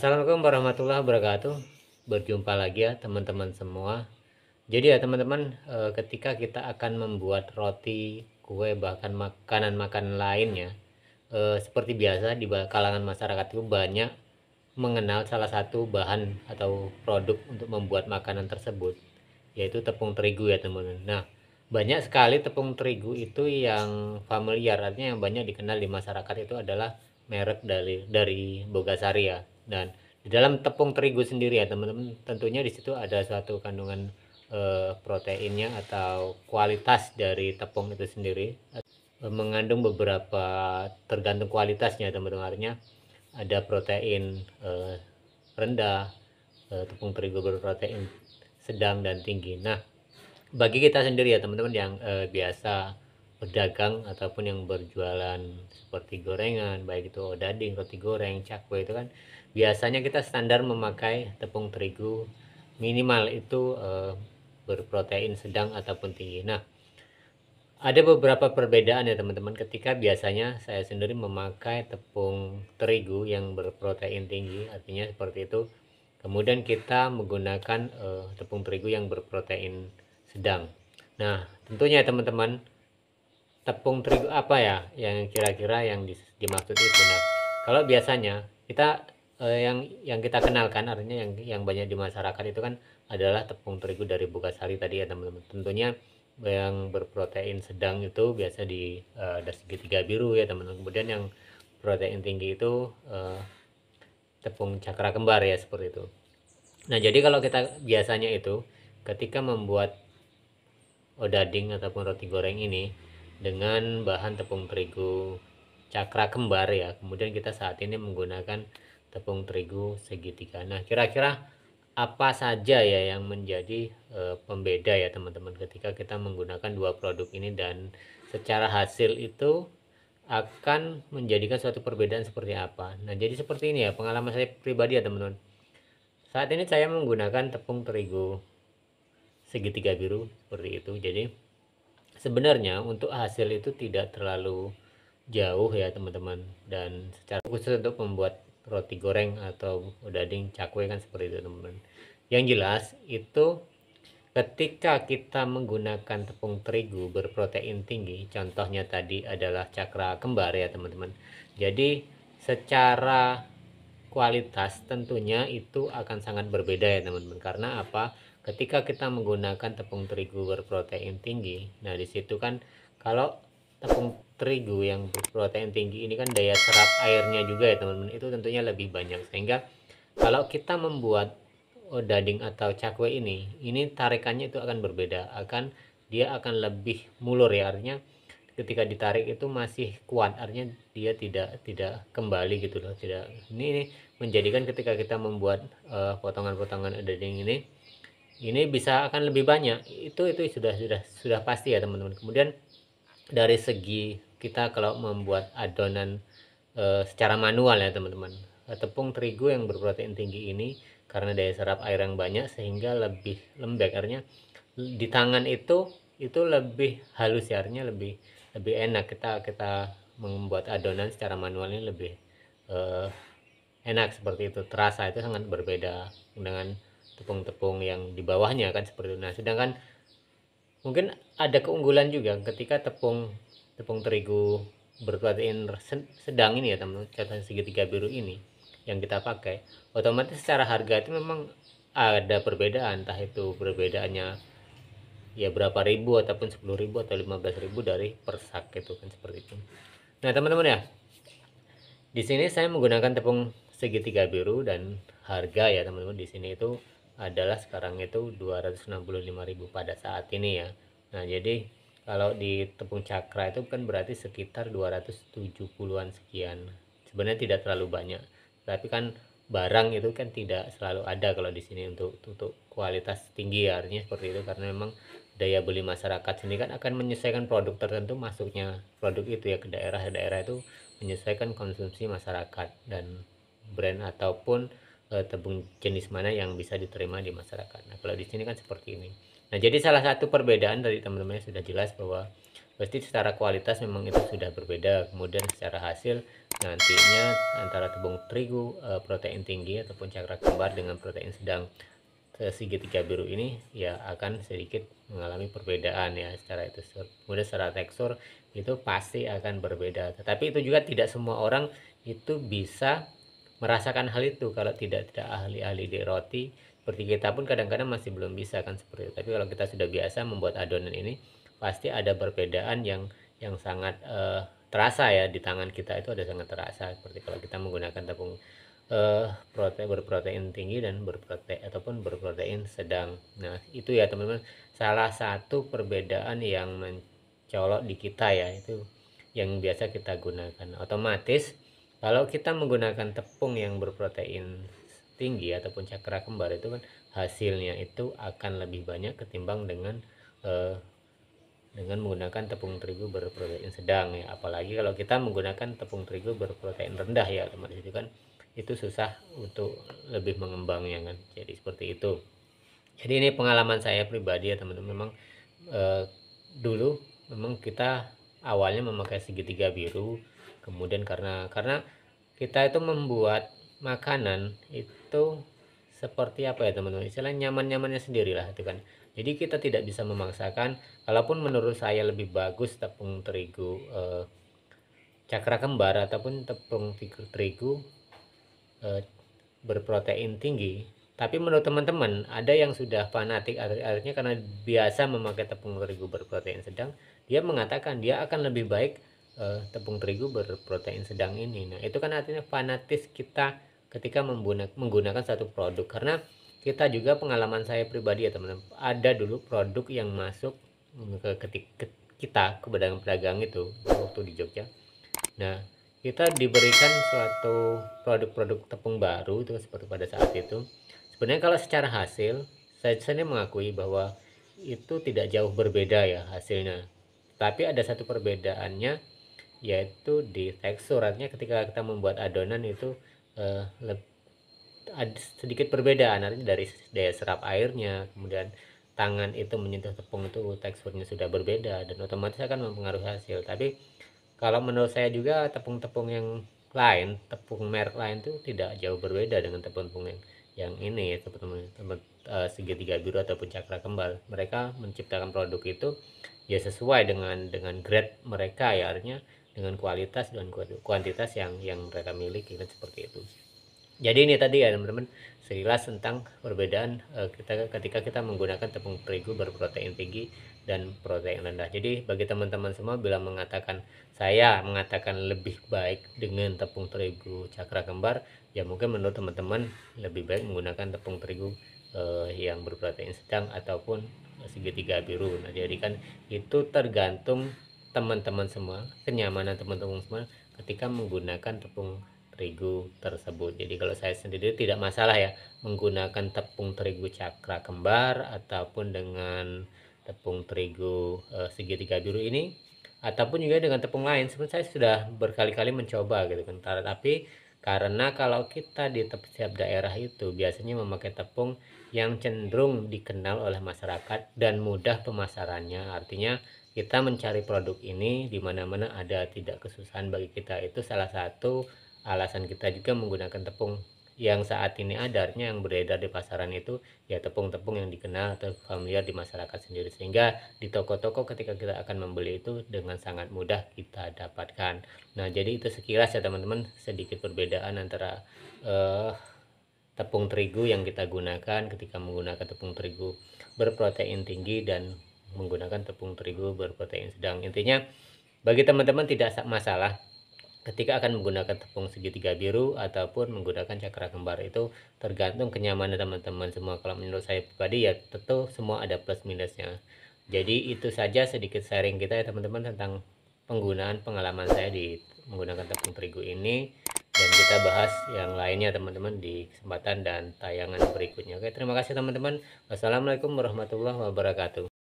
Assalamualaikum warahmatullahi wabarakatuh. Berjumpa lagi ya teman-teman semua. Jadi ya teman-teman, ketika kita akan membuat roti, kue, bahkan makanan-makanan lainnya, seperti biasa di kalangan masyarakat itu banyak mengenal salah satu bahan atau produk untuk membuat makanan tersebut, yaitu tepung terigu ya teman-teman. Nah, banyak sekali tepung terigu itu yang familiar, artinya yang banyak dikenal di masyarakat itu adalah merek dari Bogasari ya. Dan di dalam tepung terigu sendiri ya teman-teman, tentunya di situ ada suatu kandungan proteinnya atau kualitas dari tepung itu sendiri, mengandung beberapa, tergantung kualitasnya teman-teman. Artinya ada protein rendah, tepung terigu berprotein sedang dan tinggi. Nah, bagi kita sendiri ya teman-teman yang biasa berdagang ataupun yang berjualan seperti gorengan, baik itu odading, roti goreng, cakwe, itu kan biasanya kita standar memakai tepung terigu minimal itu berprotein sedang ataupun tinggi. Nah, ada beberapa perbedaan ya teman-teman ketika biasanya saya sendiri memakai tepung terigu yang berprotein tinggi, artinya seperti itu. Kemudian kita menggunakan tepung terigu yang berprotein sedang. Nah, tentunya teman-teman, tepung terigu apa ya yang kira-kira yang dimaksud itu? Nah, kalau biasanya kita yang kita kenalkan, artinya yang banyak di masyarakat itu kan adalah tepung terigu dari Bogasari tadi ya teman-teman. Tentunya yang berprotein sedang itu biasa dari segitiga biru ya teman-teman. Kemudian yang protein tinggi itu tepung cakra kembar ya, seperti itu. Nah, jadi kalau kita biasanya itu ketika membuat odading ataupun roti goreng ini dengan bahan tepung terigu cakra kembar ya, kemudian kita saat ini menggunakan tepung terigu segitiga. Nah, kira-kira apa saja ya yang menjadi pembeda ya teman-teman ketika kita menggunakan dua produk ini, dan secara hasil itu akan menjadikan suatu perbedaan seperti apa. Nah, jadi seperti ini ya pengalaman saya pribadi ya teman-teman. Saat ini saya menggunakan tepung terigu segitiga biru seperti itu. Jadi sebenarnya untuk hasil itu tidak terlalu jauh ya teman-teman, dan secara khusus untuk membuat roti goreng atau odading, cakwe kan seperti itu teman-teman. Yang jelas itu ketika kita menggunakan tepung terigu berprotein tinggi, contohnya tadi adalah cakra kembar ya teman-teman. Jadi secara kualitas tentunya itu akan sangat berbeda ya teman-teman. Karena apa? Ketika kita menggunakan tepung terigu berprotein tinggi, nah disitu kan kalau tepung terigu yang berprotein tinggi ini kan daya serap airnya juga ya teman-teman, itu tentunya lebih banyak, sehingga kalau kita membuat odading atau cakwe ini tarikannya itu akan berbeda, dia akan lebih mulur ya, artinya ketika ditarik itu masih kuat, artinya dia tidak kembali gitu loh, tidak. Ini menjadikan ketika kita membuat potongan-potongan odading ini bisa akan lebih banyak, itu sudah pasti ya teman-teman. Kemudian dari segi kita kalau membuat adonan secara manual ya teman-teman, tepung terigu yang berprotein tinggi ini karena daya serap air yang banyak sehingga lebih lembek, artinya di tangan itu lebih halus ya, artinya lebih lebih enak. Kita membuat adonan secara manual ini lebih eh, enak, seperti itu. Terasa itu sangat berbeda dengan tepung-tepung yang di bawahnya kan, seperti itu. Nah, sedangkan mungkin ada keunggulan juga ketika tepung tepung terigu berprotein sedang ini ya teman-teman, contohnya segitiga biru ini yang kita pakai, otomatis secara harga itu memang ada perbedaan, entah itu perbedaannya ya berapa ribu ataupun 10.000 atau 15.000 dari per sak itu kan, seperti itu. Nah teman-teman ya, di sini saya menggunakan tepung segitiga biru dan harga ya teman-teman di sini itu adalah sekarang itu 265.000 pada saat ini ya. Nah, jadi kalau di tepung cakra itu kan berarti sekitar 270-an sekian. Sebenarnya tidak terlalu banyak. Tapi kan barang itu kan tidak selalu ada kalau di sini untuk kualitas tinggi ya, artinya seperti itu, karena memang daya beli masyarakat sini kan akan menyesuaikan produk tertentu masuknya produk itu ya ke daerah-daerah, itu menyesuaikan konsumsi masyarakat dan brand ataupun tepung jenis mana yang bisa diterima di masyarakat. Nah, kalau di sini kan seperti ini. Nah, jadi salah satu perbedaan dari teman-teman sudah jelas bahwa pasti secara kualitas memang itu sudah berbeda, kemudian secara hasil nantinya antara tepung terigu protein tinggi ataupun cakra kembar dengan protein sedang segitiga biru ini ya akan sedikit mengalami perbedaan ya secara itu. Kemudian secara tekstur itu pasti akan berbeda, tetapi itu juga tidak semua orang itu bisa merasakan hal itu kalau tidak ahli-ahli di roti. Seperti kita pun kadang-kadang masih belum bisa kan seperti itu, tapi kalau kita sudah biasa membuat adonan ini pasti ada perbedaan yang sangat terasa ya di tangan kita, itu ada sangat terasa seperti kalau kita menggunakan tepung berprotein tinggi dan berprotein sedang. Nah itu ya teman-teman, salah satu perbedaan yang mencolok di kita ya, itu yang biasa kita gunakan. Otomatis kalau kita menggunakan tepung yang berprotein tinggi ataupun cakra kembar itu kan hasilnya itu akan lebih banyak ketimbang eh, dengan menggunakan tepung terigu berprotein sedang ya. Apalagi kalau kita menggunakan tepung terigu berprotein rendah ya, otomatis itu kan itu susah untuk lebih mengembangnya kan. Jadi seperti itu. Jadi ini pengalaman saya pribadi ya teman-teman. Memang dulu memang kita awalnya memakai segitiga biru, kemudian karena kita itu membuat makanan itu seperti apa ya teman-teman, istilahnya nyaman-nyamannya sendirilah itu kan. Jadi kita tidak bisa memaksakan. Kalaupun menurut saya lebih bagus tepung terigu cakra kembar ataupun tepung terigu eh, berprotein tinggi, tapi menurut teman-teman ada yang sudah fanatik, artinya karena biasa memakai tepung terigu berprotein sedang, dia mengatakan dia akan lebih baik tepung terigu berprotein sedang ini. Nah itu kan artinya fanatis kita ketika menggunakan satu produk. Karena kita juga, pengalaman saya pribadi ya teman-teman, ada dulu produk yang masuk ke kita ke pedagang-pedagang itu waktu di Jogja. Nah kita diberikan suatu produk-produk tepung baru itu seperti pada saat itu. Sebenarnya kalau secara hasil saya sendiri mengakui bahwa itu tidak jauh berbeda ya hasilnya, tapi ada satu perbedaannya, yaitu di tekstur. Artinya ketika kita membuat adonan itu eh, ada sedikit perbedaan, artinya dari daya serap airnya, kemudian tangan itu menyentuh tepung itu teksturnya sudah berbeda dan otomatis akan mempengaruhi hasil. Tapi kalau menurut saya juga tepung-tepung yang lain, tepung merek lain tuh tidak jauh berbeda dengan tepung-tepung yang ini ya, tepung segitiga biru ataupun cakra kembar. Mereka menciptakan produk itu ya sesuai dengan grade mereka ya, artinya dengan kualitas dan kuantitas yang mereka miliki kan seperti itu. Jadi ini tadi ya teman-teman, sekilas tentang perbedaan ketika kita menggunakan tepung terigu berprotein tinggi dan protein rendah. Jadi bagi teman-teman semua, bila saya mengatakan lebih baik dengan tepung terigu cakra kembar, ya mungkin menurut teman-teman lebih baik menggunakan tepung terigu yang berprotein sedang ataupun segitiga biru. Nah jadi kan itu tergantung teman-teman semua, kenyamanan teman-teman semua ketika menggunakan tepung terigu tersebut. Jadi kalau saya sendiri tidak masalah ya menggunakan tepung terigu cakra kembar ataupun dengan tepung terigu segitiga biru ini, ataupun juga dengan tepung lain. Sebenarnya saya sudah berkali-kali mencoba gitu kan. Tapi karena kalau kita di setiap daerah itu biasanya memakai tepung yang cenderung dikenal oleh masyarakat dan mudah pemasarannya, artinya kita mencari produk ini di mana-mana ada, tidak kesusahan bagi kita. Itu salah satu alasan kita juga menggunakan tepung yang saat ini ada, artinya yang beredar di pasaran itu ya tepung-tepung yang dikenal atau familiar di masyarakat sendiri, sehingga di toko-toko ketika kita akan membeli itu dengan sangat mudah kita dapatkan. Nah jadi itu sekilas ya teman-teman, sedikit perbedaan antara tepung terigu yang kita gunakan ketika menggunakan tepung terigu berprotein tinggi dan menggunakan tepung terigu berprotein sedang. Intinya bagi teman-teman tidak masalah ketika akan menggunakan tepung segitiga biru ataupun menggunakan cakra kembar, itu tergantung kenyamanan teman-teman semua. Kalau menurut saya pribadi ya tentu semua ada plus minusnya. Jadi itu saja sedikit sharing kita ya teman-teman tentang penggunaan pengalaman saya di menggunakan tepung terigu ini, dan kita bahas yang lainnya teman-teman di kesempatan dan tayangan berikutnya. Oke, terima kasih teman-teman. Wassalamualaikum warahmatullahi wabarakatuh.